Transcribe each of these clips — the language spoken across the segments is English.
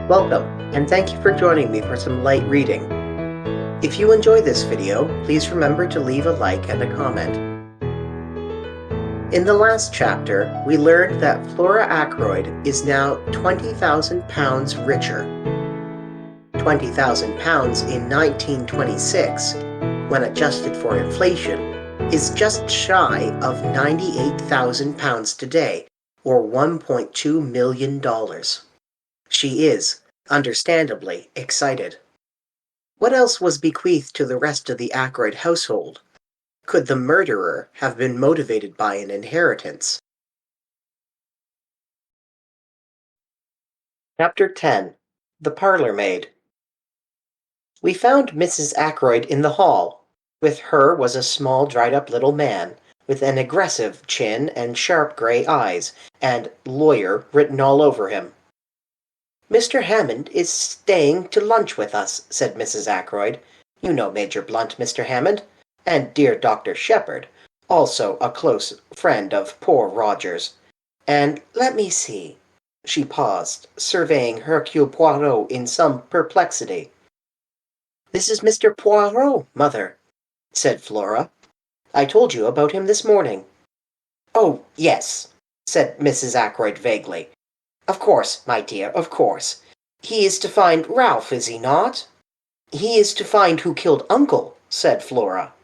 Welcome, and thank you for joining me for some light reading. If you enjoy this video, please remember to leave a like and a comment. In the last chapter, we learned that Flora Ackroyd is now £20,000 richer. £20,000 in 1926, when adjusted for inflation, is just shy of £98,000 today, or $1.2 million. She is, understandably, excited. What else was bequeathed to the rest of the Ackroyd household? Could the murderer have been motivated by an inheritance? Chapter 10. The Parlor Maid. We found Mrs. Ackroyd in the hall. With her was a small, dried-up little man, with an aggressive chin and sharp gray eyes, and "lawyer" written all over him. "Mr. Hammond is staying to lunch with us," said Mrs. Ackroyd. "You know Major Blunt, Mr. Hammond, and dear Dr. Shepherd, also a close friend of poor Roger's. And let me see." She paused, surveying Hercule Poirot in some perplexity. "This is Mr. Poirot, Mother," said Flora. "I told you about him this morning." "Oh, yes," said Mrs. Ackroyd vaguely. "Of course, my dear, of course. He is to find Ralph, is he not?" "He is to find who killed Uncle," said Flora.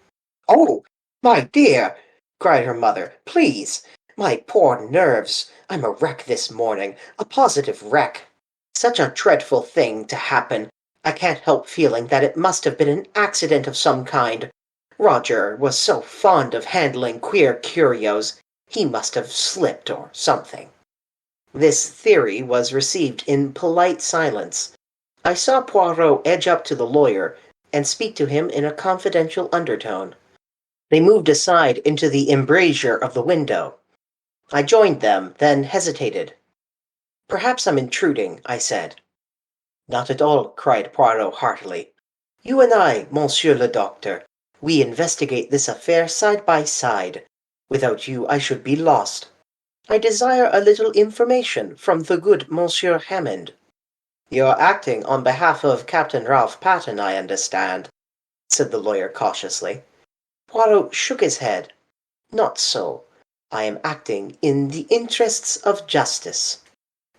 "Oh, my dear!" cried her mother. "Please! My poor nerves! I'm a wreck this morning, a positive wreck. Such a dreadful thing to happen. I can't help feeling that it must have been an accident of some kind. Roger was so fond of handling queer curios. He must have slipped or something." This theory was received in polite silence. I saw Poirot edge up to the lawyer and speak to him in a confidential undertone. They moved aside into the embrasure of the window. I joined them, then hesitated. "Perhaps I'm intruding," I said. "Not at all," cried Poirot heartily. "You and I, Monsieur le Docteur, we investigate this affair side by side. Without you I should be lost. I desire a little information from the good Monsieur Hammond." "You're acting on behalf of Captain Ralph Patten, I understand," said the lawyer cautiously. Poirot shook his head. "Not so. I am acting in the interests of justice.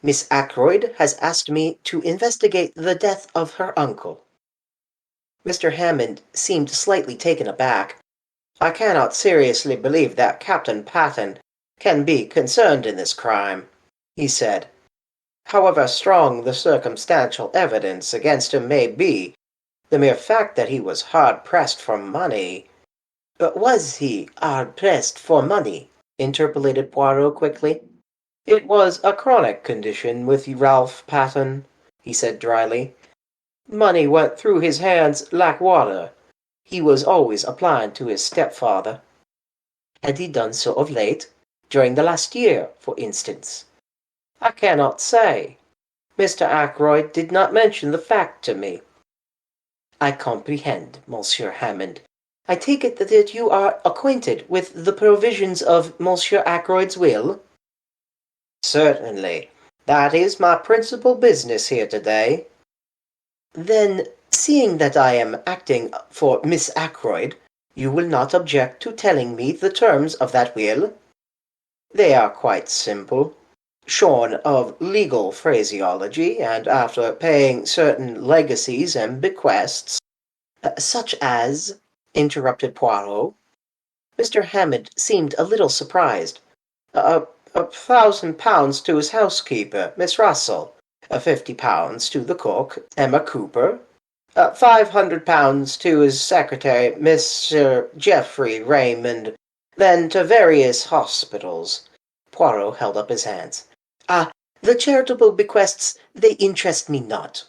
Miss Ackroyd has asked me to investigate the death of her uncle." Mr. Hammond seemed slightly taken aback. "I cannot seriously believe that Captain Patten can be concerned in this crime," he said. "However strong the circumstantial evidence against him may be, the mere fact that he was hard-pressed for money—" "Was he hard-pressed for money?" interpolated Poirot quickly. "It was a chronic condition with Ralph Patten," he said dryly. "Money went through his hands like water. He was always applying to his stepfather." "Had he done so of late? During the last year, for instance?" "I cannot say. Mr. Ackroyd did not mention the fact to me." "I comprehend, Monsieur Hammond. I take it that you are acquainted with the provisions of Monsieur Ackroyd's will?" "Certainly. That is my principal business here today." "Then, seeing that I am acting for Miss Ackroyd, you will not object to telling me the terms of that will?" "They are quite simple. Shorn of legal phraseology, and after paying certain legacies and bequests—" "Such as—" interrupted Poirot. Mr. Hammond seemed a little surprised. £1,000 to his housekeeper, Miss Russell, £50 to the cook, Emma Cooper, £500 to his secretary, Mr. Geoffrey Raymond, then to various hospitals." Poirot held up his hands. "The charitable bequests, they interest me not."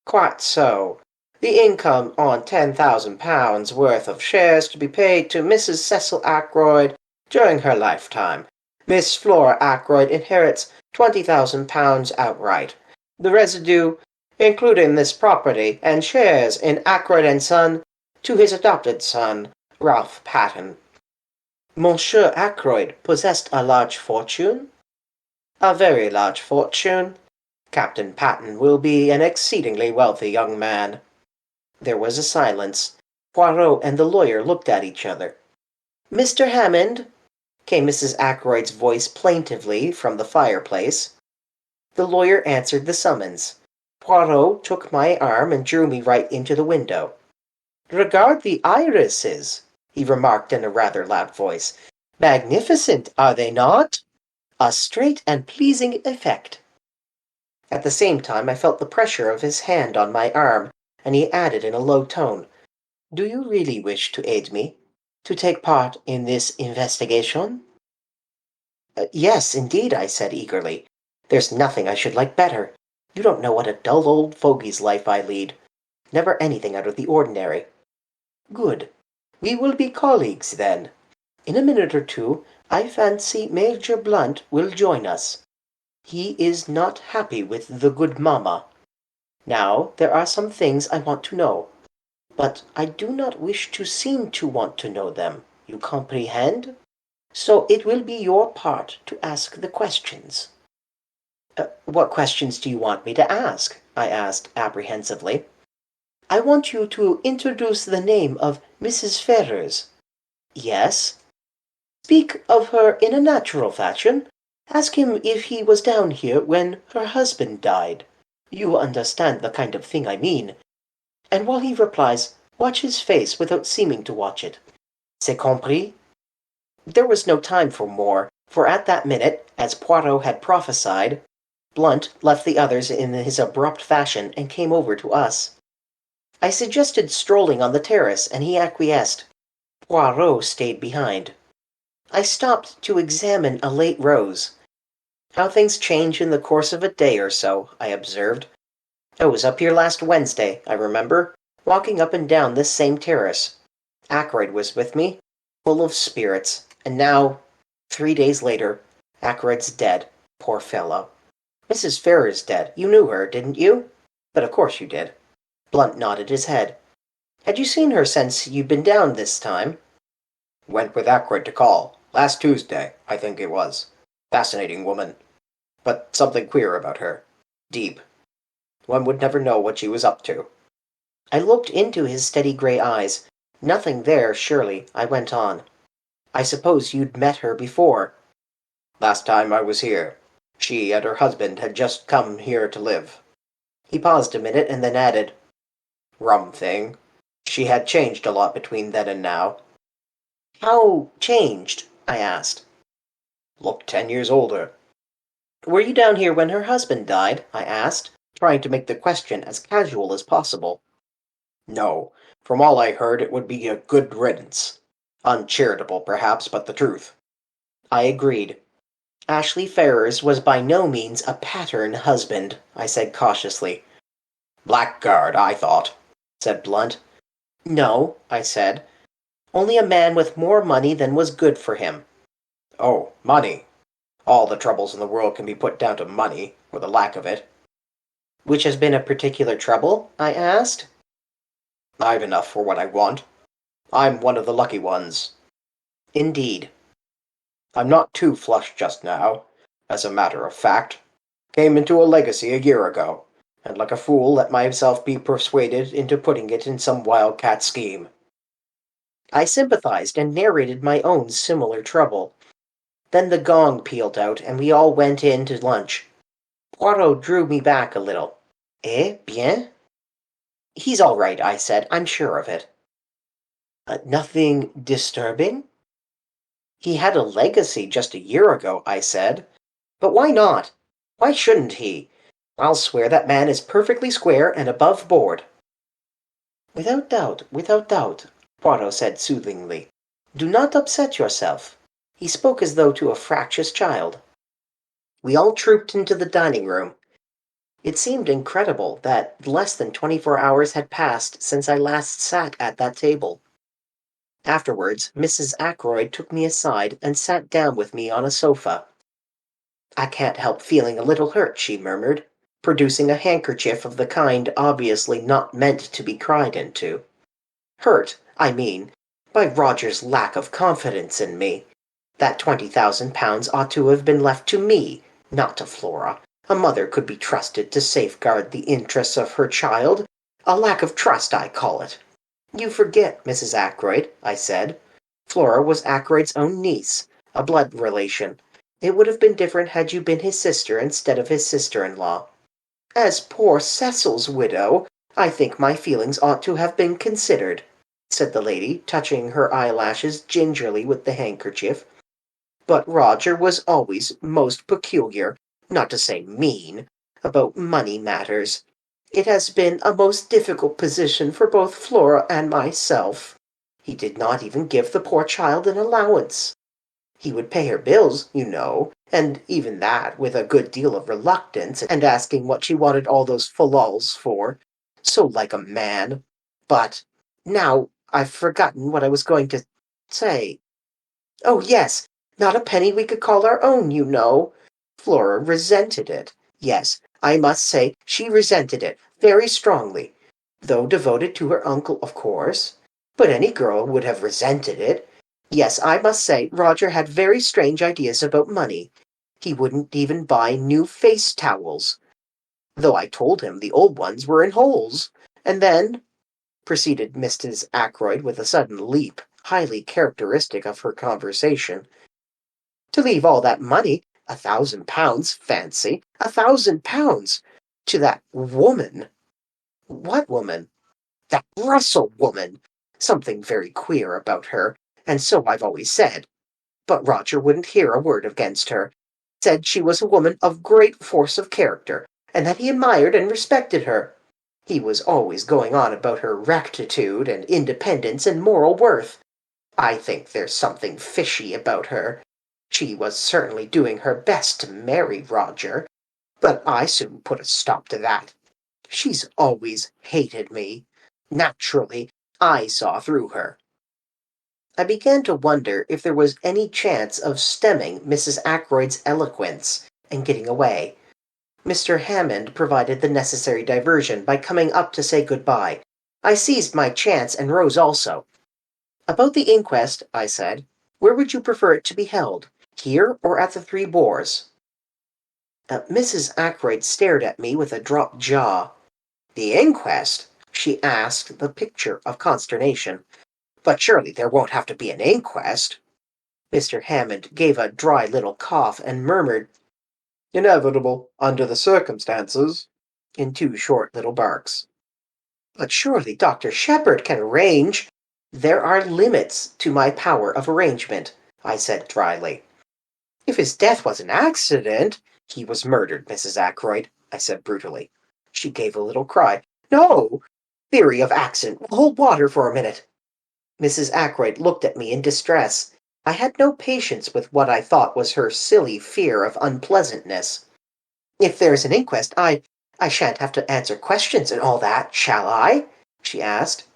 "Quite so. The income on £10,000 worth of shares to be paid to Mrs. Cecil Ackroyd during her lifetime. Miss Flora Ackroyd inherits £20,000 outright. The residue, including this property and shares in Ackroyd and Son, to his adopted son, Ralph Patten." "Monsieur Ackroyd possessed a large fortune?" "A very large fortune. Captain Patten will be an exceedingly wealthy young man." There was a silence. Poirot and the lawyer looked at each other. "Mr. Hammond," came Mrs. Ackroyd's voice plaintively from the fireplace. The lawyer answered the summons. Poirot took my arm and drew me right into the window. "Regard the irises," he remarked in a rather loud voice. "Magnificent, are they not? A straight and pleasing effect." At the same time I felt the pressure of his hand on my arm, and he added in a low tone, "Do you really wish to aid me? To take part in this investigation?" "Yes, indeed," I said eagerly. "There's nothing I should like better. You don't know what a dull old fogey's life I lead. Never anything out of the ordinary." "Good. We will be colleagues, then. In a minute or two, I fancy Major Blunt will join us. He is not happy with the good mamma. Now, there are some things I want to know, but I do not wish to seem to want to know them. You comprehend? So it will be your part to ask the questions." "What questions do you want me to ask?" I asked apprehensively. "I want you to introduce the name of Mrs. Ferrars." "Yes?" "Speak of her in a natural fashion. Ask him if he was down here when her husband died. You understand the kind of thing I mean. And while he replies, watch his face without seeming to watch it. C'est compris?" There was no time for more, for at that minute, as Poirot had prophesied, Blunt left the others in his abrupt fashion and came over to us. I suggested strolling on the terrace, and he acquiesced. Poirot stayed behind. I stopped to examine a late rose. "How things change in the course of a day or so," I observed. "I was up here last Wednesday, I remember, walking up and down this same terrace. Ackroyd was with me, full of spirits, and now, 3 days later, Ackroyd's dead, poor fellow. Mrs. Ferrars dead. You knew her, didn't you? But of course you did." Blunt nodded his head. "Had you seen her since you'd been down this time?" "Went with Ackroyd to call. Last Tuesday, I think it was. Fascinating woman. But something queer about her. Deep. One would never know what she was up to." I looked into his steady grey eyes. "Nothing there, surely," I went on. "I suppose you'd met her before." "Last time I was here. She and her husband had just come here to live." He paused a minute and then added, "Rum thing. She had changed a lot between then and now." "How changed?" I asked. "Looked 10 years older." "Were you down here when her husband died?" I asked, trying to make the question as casual as possible. "No. From all I heard, it would be a good riddance. Uncharitable, perhaps, but the truth." I agreed. "Ashley Ferrars was by no means a pattern husband," I said cautiously. "Blackguard, I thought," said Blunt. "No," I said. "Only a man with more money than was good for him." "Oh, money. All the troubles in the world can be put down to money, or the lack of it." "Which has been a particular trouble?" I asked. "I've enough for what I want. I'm one of the lucky ones." "Indeed." "I'm not too flush just now, as a matter of fact. Came into a legacy a year ago, and like a fool let myself be persuaded into putting it in some wildcat scheme." I sympathized and narrated my own similar trouble. Then the gong pealed out, and we all went in to lunch. Poirot drew me back a little. "Eh bien?" "He's all right," I said. "I'm sure of it." "Nothing disturbing?" "He had a legacy just a year ago," I said. "But why not? Why shouldn't he? I'll swear that man is perfectly square and above board." "Without doubt," Poirot said soothingly. "Do not upset yourself." He spoke as though to a fractious child. We all trooped into the dining room. It seemed incredible that less than 24 hours had passed since I last sat at that table. Afterwards, Mrs. Ackroyd took me aside and sat down with me on a sofa. "I can't help feeling a little hurt," she murmured, producing a handkerchief of the kind obviously not meant to be cried into. "Hurt, I mean, by Roger's lack of confidence in me. That £20,000 ought to have been left to me, not to Flora. A mother could be trusted to safeguard the interests of her child. A lack of trust, I call it. You forget, Mrs. Ackroyd, I said. Flora was Ackroyd's own niece, a blood relation. It would have been different had you been his sister instead of his sister-in-law. As poor Cecil's widow, I think my feelings ought to have been considered, said the lady, touching her eyelashes gingerly with the handkerchief. But Roger was always most peculiar, not to say mean, about money matters. It has been a most difficult position for both Flora and myself. He did not even give the poor child an allowance. He would pay her bills, you know, and even that with a good deal of reluctance, and asking what she wanted all those fallals for. So like a man. But now I've forgotten what I was going to say. Oh, yes, not a penny we could call our own, you know. Flora resented it. Yes, I must say she resented it very strongly, though devoted to her uncle, of course. But any girl would have resented it. Yes, I must say Roger had very strange ideas about money. He wouldn't even buy new face towels, though I told him the old ones were in holes. And then, proceeded Mrs. Ackroyd with a sudden leap, highly characteristic of her conversation, to leave all that money, £1,000, fancy, £1,000, to that woman. What woman? That Russell woman. Something very queer about her, and so I've always said. But Roger wouldn't hear a word against her. Said she was a woman of great force of character, and that he admired and respected her. He was always going on about her rectitude and independence and moral worth. I think there's something fishy about her. She was certainly doing her best to marry Roger, but I soon put a stop to that. She's always hated me. Naturally, I saw through her. I began to wonder if there was any chance of stemming Mrs. Ackroyd's eloquence and getting away. Mr. Hammond provided the necessary diversion by coming up to say good-bye. I seized my chance and rose also. About the inquest, I said, where would you prefer it to be held, here or at the Three Boars? Mrs. Ackroyd stared at me with a dropped jaw. The inquest? She asked, the picture of consternation. But surely there won't have to be an inquest. Mr. Hammond gave a dry little cough and murmured, Inevitable, under the circumstances, in two short little barks. But surely Dr. Shepherd can arrange. There are limits to my power of arrangement, I said dryly. If his death was an accident— He was murdered, Mrs. Ackroyd, I said brutally. She gave a little cry. No! Theory of accident will hold water for a minute. Mrs. Ackroyd looked at me in distress. I had no patience with what I thought was her silly fear of unpleasantness. If there's an inquest, I shan't have to answer questions and all that, shall I? She asked.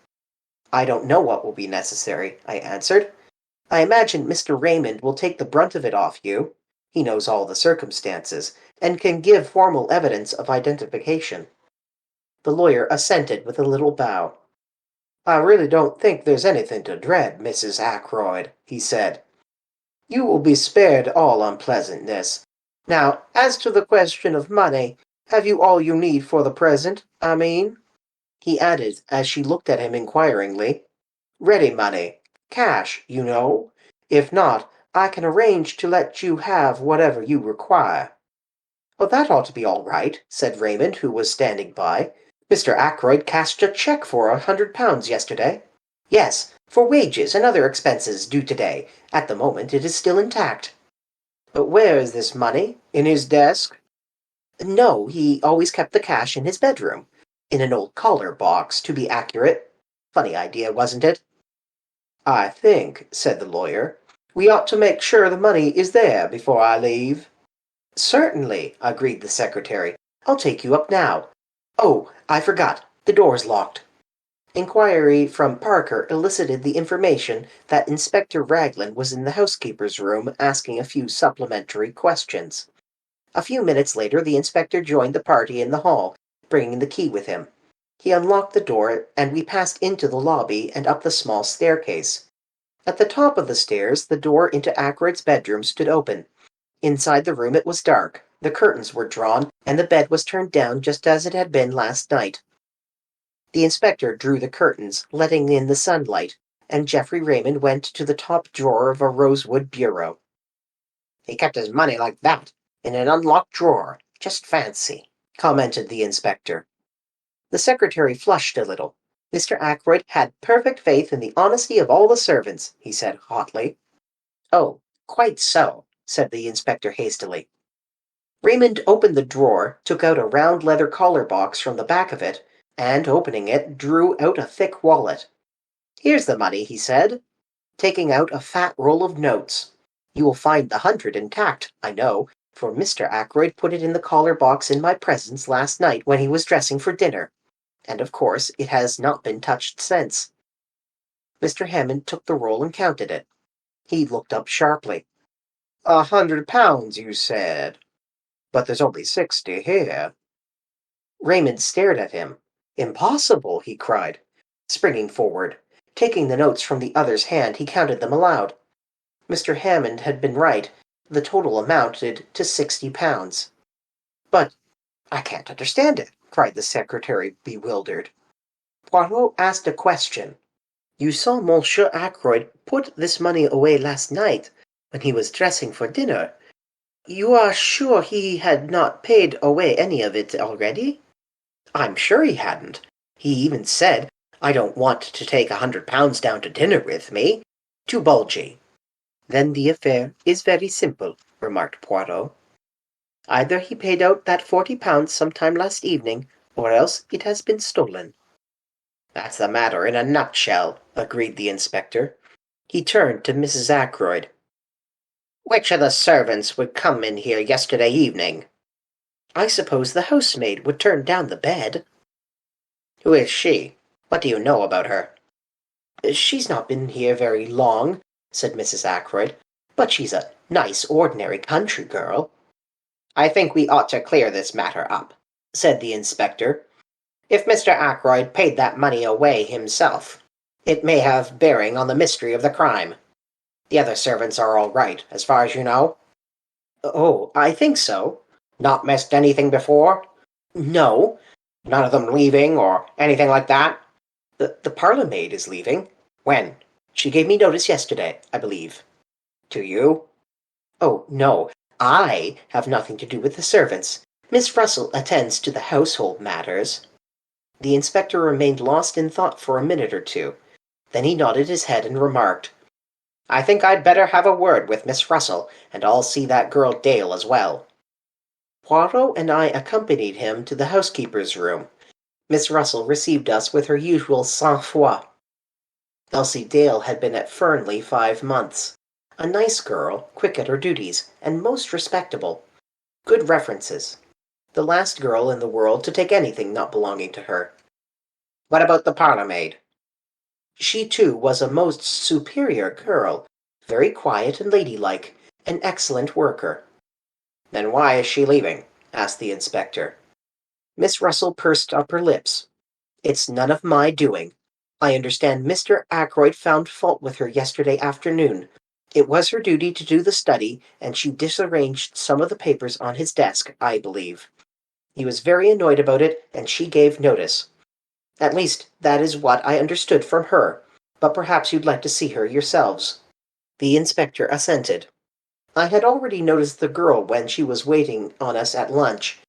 I don't know what will be necessary, I answered. I imagine Mr. Raymond will take the brunt of it off you. He knows all the circumstances, and can give formal evidence of identification. The lawyer assented with a little bow. I really don't think there's anything to dread, Mrs. Ackroyd, he said. You will be spared all unpleasantness. Now, as to the question of money, have you all you need for the present, I mean? He added, as she looked at him inquiringly. Ready money. Cash, you know. If not, I can arrange to let you have whatever you require. Oh, that ought to be all right, said Raymond, who was standing by. Mr. Ackroyd cashed a cheque for £100 yesterday. Yes, for wages and other expenses due today. At the moment it is still intact. But where is this money? In his desk? No, he always kept the cash in his bedroom. In an old collar box, to be accurate. Funny idea, wasn't it? I think, said the lawyer, we ought to make sure the money is there before I leave. Certainly, agreed the secretary. I'll take you up now. Oh, I forgot. The door's locked. Inquiry from Parker elicited the information that Inspector Raglan was in the housekeeper's room asking a few supplementary questions. A few minutes later the inspector joined the party in the hall, bringing the key with him. He unlocked the door, and we passed into the lobby and up the small staircase. At the top of the stairs, the door into Ackroyd's bedroom stood open. Inside the room it was dark. The curtains were drawn, and the bed was turned down just as it had been last night. The inspector drew the curtains, letting in the sunlight, and Geoffrey Raymond went to the top drawer of a rosewood bureau. "He kept his money like that, in an unlocked drawer. Just fancy," commented the inspector. The secretary flushed a little. Mr. Ackroyd had perfect faith in the honesty of all the servants, he said hotly. "Oh, quite so," said the inspector hastily. Raymond opened the drawer, took out a round leather collar box from the back of it, and, opening it, drew out a thick wallet. "Here's the money," he said, taking out a fat roll of notes. "You will find the 100 intact, I know, for Mr. Ackroyd put it in the collar box in my presence last night when he was dressing for dinner, and of course it has not been touched since." Mr. Hammond took the roll and counted it. He looked up sharply. £100, you said? But there's only 60 here." Raymond stared at him. "Impossible!" he cried, springing forward. Taking the notes from the other's hand, he counted them aloud. Mr. Hammond had been right. The total amounted to £60. "But I can't understand it," cried the secretary, bewildered. Poirot asked a question. "You saw Monsieur Ackroyd put this money away last night, when he was dressing for dinner. You are sure he had not paid away any of it already?" "I'm sure he hadn't. He even said, 'I don't want to take £100 down to dinner with me. Too bulgy.'" "Then the affair is very simple," remarked Poirot. "Either he paid out that £40 sometime last evening, or else it has been stolen." "That's the matter in a nutshell," agreed the inspector. He turned to Mrs. Ackroyd. "Which of the servants would come in here yesterday evening?" "I suppose the housemaid would turn down the bed." "Who is she? What do you know about her?" "She's not been here very long," said Mrs. Ackroyd, "but she's a nice, ordinary country girl." "I think we ought to clear this matter up," said the inspector. "If Mr. Ackroyd paid that money away himself, it may have bearing on the mystery of the crime. The other servants are all right, as far as you know?" "Oh, I think so." "Not missed anything before?" "No." "None of them leaving, or anything like that?" The parlour maid is leaving." "When?" "She gave me notice yesterday, I believe." "To you?" "Oh, no. I have nothing to do with the servants. Miss Russell attends to the household matters." The inspector remained lost in thought for a minute or two. Then he nodded his head and remarked, "I think I'd better have a word with Miss Russell, and I'll see that girl Dale as well." Poirot and I accompanied him to the housekeeper's room. Miss Russell received us with her usual sang-froid. Elsie Dale had been at Fernley 5 months. A nice girl, quick at her duties, and most respectable. Good references. The last girl in the world to take anything not belonging to her. "What about the parlour maid?" She, too, was a most superior girl, very quiet and ladylike, an excellent worker. "Then why is she leaving?" asked the inspector. Miss Russell pursed up her lips. "It's none of my doing. I understand Mr. Ackroyd found fault with her yesterday afternoon. It was her duty to do the study, and she disarranged some of the papers on his desk, I believe. He was very annoyed about it, and she gave notice. At least, that is what I understood from her, but perhaps you'd like to see her yourselves." The inspector assented. I had already noticed the girl when she was waiting on us at lunch.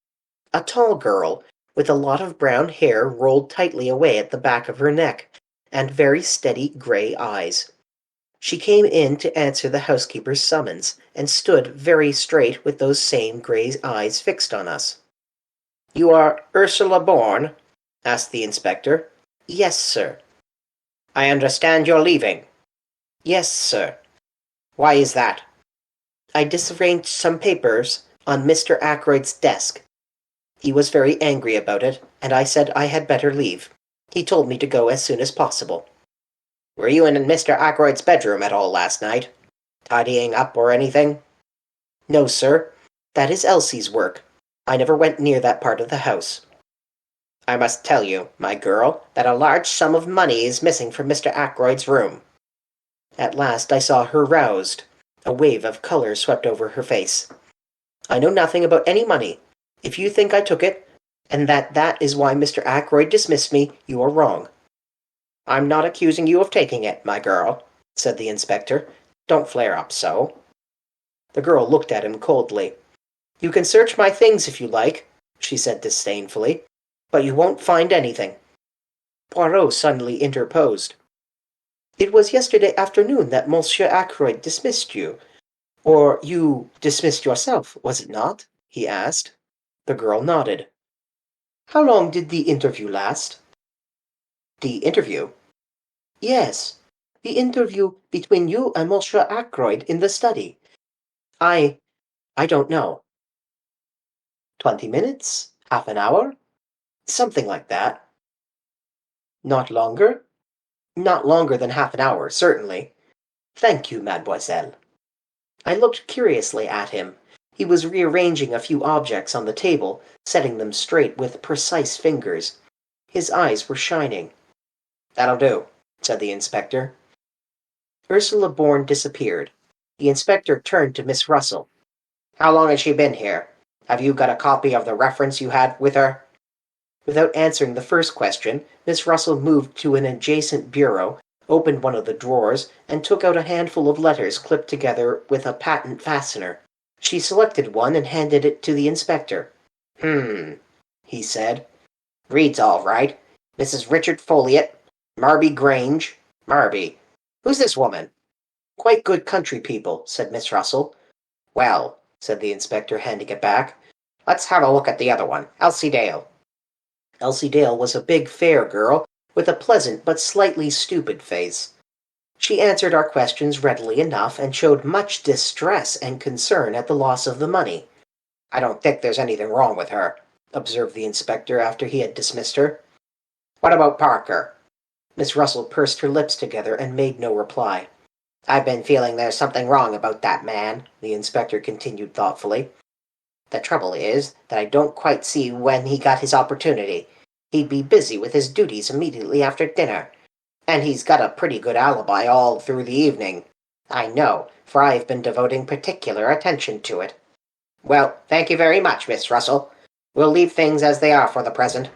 A tall girl, with a lot of brown hair rolled tightly away at the back of her neck, and very steady grey eyes. She came in to answer the housekeeper's summons, and stood very straight with those same grey eyes fixed on us. "You are Ursula Bourne?" asked the inspector. "Yes, sir." "I understand you're leaving." "Yes, sir." "Why is that?" "I disarranged some papers on Mr. Ackroyd's desk. He was very angry about it, and I said I had better leave. He told me to go as soon as possible." "Were you in Mr. Ackroyd's bedroom at all last night? Tidying up or anything?" "No, sir. That is Elsie's work. I never went near that part of the house." "I must tell you, my girl, that a large sum of money is missing from Mr. Ackroyd's room." At last I saw her roused. A wave of colour swept over her face. I know nothing about any money. If you think I took it, and that is why Mr. Ackroyd dismissed me, you are wrong." "I'm not accusing you of taking it, my girl," said the inspector. "Don't flare up so." The girl looked at him coldly. "You can search my things if you like," she said disdainfully, "but you won't find anything." Poirot suddenly interposed. "It was yesterday afternoon that Monsieur Ackroyd dismissed you. Or you dismissed yourself, was it not?" he asked. The girl nodded. "How long did the interview last?" "The interview?" "Yes, the interview between you and Monsieur Ackroyd in the study. I don't know." 20 minutes? Half an hour? Something like that." "Not longer?" "Not longer than half an hour, certainly." "Thank you, mademoiselle." I looked curiously at him. He was rearranging a few objects on the table, setting them straight with precise fingers. His eyes were shining. "That'll do," said the inspector. Ursula Bourne disappeared. The inspector turned to Miss Russell. "How long has she been here? Have you got a copy of the reference you had with her?" Without answering the first question, Miss Russell moved to an adjacent bureau, opened one of the drawers, and took out a handful of letters clipped together with a patent fastener. She selected one and handed it to the inspector. He said. "Reads all right. Mrs. Richard Folliot, Marby Grange. Marby. Who's this woman?" "Quite good country people," said Miss Russell. "Well," said the inspector, handing it back, "let's have a look at the other one. Elsie Dale." Elsie Dale was a big, fair girl, with a pleasant but slightly stupid face. She answered our questions readily enough, and showed much distress and concern at the loss of the money. "I don't think there's anything wrong with her," observed the inspector after he had dismissed her. "What about Parker?" Miss Russell pursed her lips together and made no reply. "I've been feeling there's something wrong about that man," the inspector continued thoughtfully. "The trouble is that I don't quite see when he got his opportunity. He'd be busy with his duties immediately after dinner. And he's got a pretty good alibi all through the evening. I know, for I've been devoting particular attention to it. Well, thank you very much, Miss Russell. We'll leave things as they are for the present.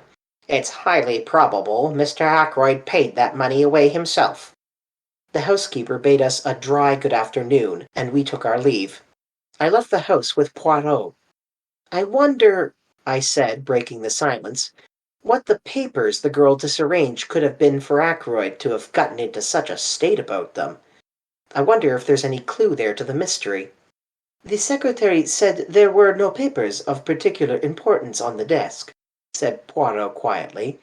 It's highly probable Mr. Ackroyd paid that money away himself." The housekeeper bade us a dry good afternoon, and we took our leave. I left the house with Poirot. "I wonder," I said, breaking the silence, "what the papers the girl disarranged could have been for Ackroyd to have gotten into such a state about them. I wonder if there's any clue there to the mystery." "The secretary said there were no papers of particular importance on the desk," said Poirot quietly.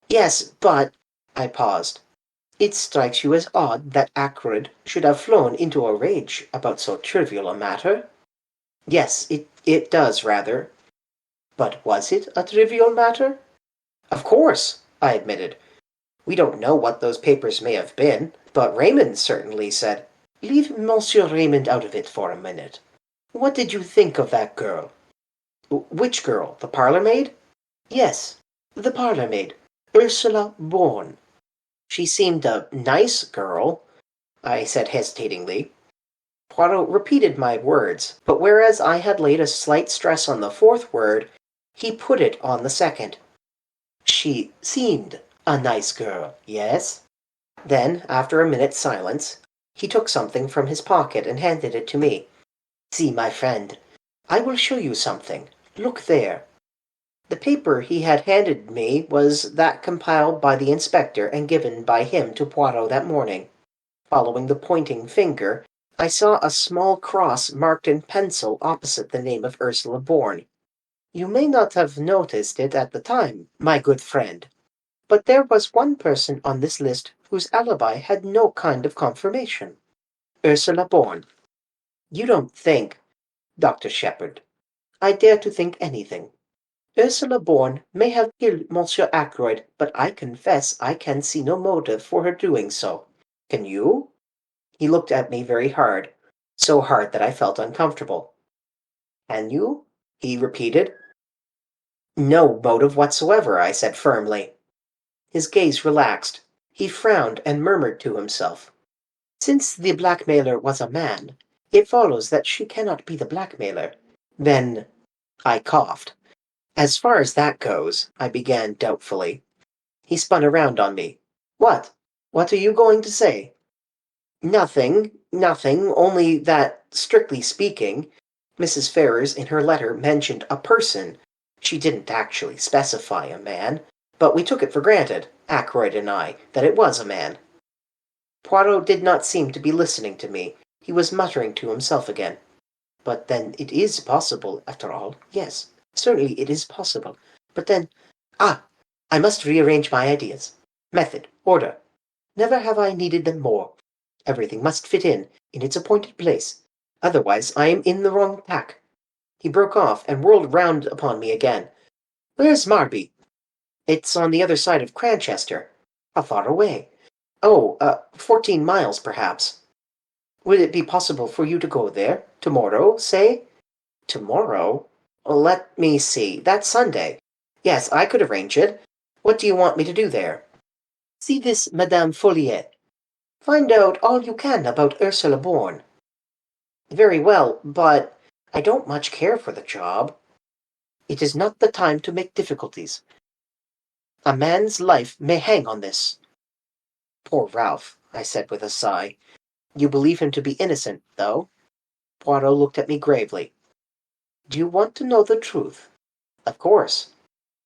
"Yes, but—" I paused. "It strikes you as odd that Ackroyd should have flown into a rage about so trivial a matter?" "Yes, it does, rather." "But was it a trivial matter?" "Of course," I admitted. "We don't know what those papers may have been, but Raymond certainly said—" "Leave Monsieur Raymond out of it for a minute. What did you think of that girl?" "Which girl? The parlour-maid?" "Yes, the parlour-maid, Ursula Bourne." "She seemed a nice girl," I said hesitatingly. Poirot repeated my words, but whereas I had laid a slight stress on the fourth word, he put it on the second. "She seemed a nice girl, yes?" Then, after a minute's silence, he took something from his pocket and handed it to me. "See, my friend, I will show you something. Look there." The paper he had handed me was that compiled by the inspector and given by him to Poirot that morning. Following the pointing finger, I saw a small cross marked in pencil opposite the name of Ursula Bourne. "You may not have noticed it at the time, my good friend, but there was one person on this list whose alibi had no kind of confirmation. Ursula Bourne. You don't think—" "Dr. Shepherd, I dare to think anything. Ursula Bourne may have killed Monsieur Ackroyd, but I confess I can see no motive for her doing so. Can you?" He looked at me very hard, so hard that I felt uncomfortable. "Can you?" he repeated. "No motive whatsoever," I said firmly. His gaze relaxed. He frowned and murmured to himself. "Since the blackmailer was a man, it follows that she cannot be the blackmailer. Then I coughed. As far as that goes, I began doubtfully. He spun around on me. What? What are you going to say? Nothing, only that, strictly speaking, Mrs. Ferrars in her letter mentioned a person. She didn't actually specify a man, but we took it for granted, Ackroyd and I, that it was a man. Poirot did not seem to be listening to me. He was muttering to himself again. But then it is possible, after all. Yes, certainly it is possible. But then... I must rearrange my ideas. Method, order. Never have I needed them more. Everything must fit in its appointed place. Otherwise I am in the wrong pack. He broke off and whirled round upon me again. Where's Marby? It's on the other side of Cranchester. How far away? 14 miles, perhaps. Would it be possible for you to go there? Tomorrow, say? Tomorrow? Let me see. That's Sunday. Yes, I could arrange it. What do you want me to do there? See this Madame Folliet. Find out all you can about Ursula Bourne. Very well, but I don't much care for the job. It is not the time to make difficulties. A man's life may hang on this. Poor Ralph, I said with a sigh. You believe him to be innocent, though? Poirot looked at me gravely. Do you want to know the truth? Of course.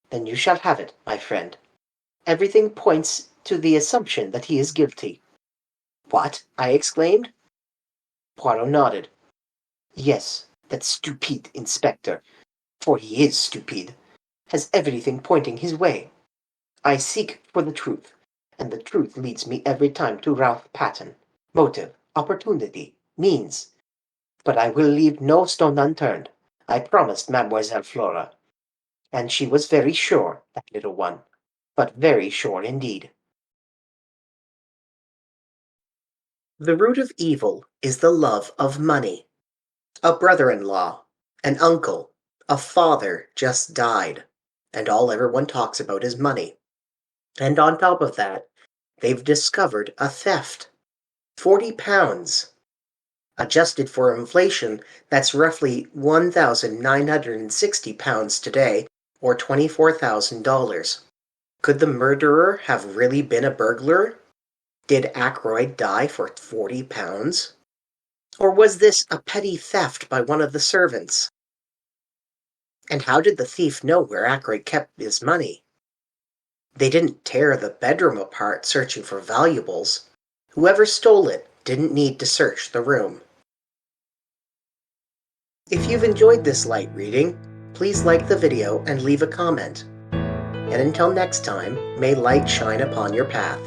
Then you shall have it, my friend. Everything points to the assumption that he is guilty. What? I exclaimed. Poirot nodded. Yes, that stupid inspector, for he is stupid, has everything pointing his way. I seek for the truth, and the truth leads me every time to Ralph Patten. Motive, opportunity, means. But I will leave no stone unturned. I promised Mademoiselle Flora. And she was very sure, that little one, but very sure indeed. The root of evil is the love of money. A brother-in-law, an uncle, a father just died, and all everyone talks about is money. And on top of that, they've discovered a theft. £40. Adjusted for inflation, that's roughly £1,960 today, or $24,000. Could the murderer have really been a burglar? Did Ackroyd die for £40? Or was this a petty theft by one of the servants? And how did the thief know where Ackroyd kept his money? They didn't tear the bedroom apart searching for valuables. Whoever stole it didn't need to search the room. If you've enjoyed this light reading, please like the video and leave a comment. And until next time, may light shine upon your path.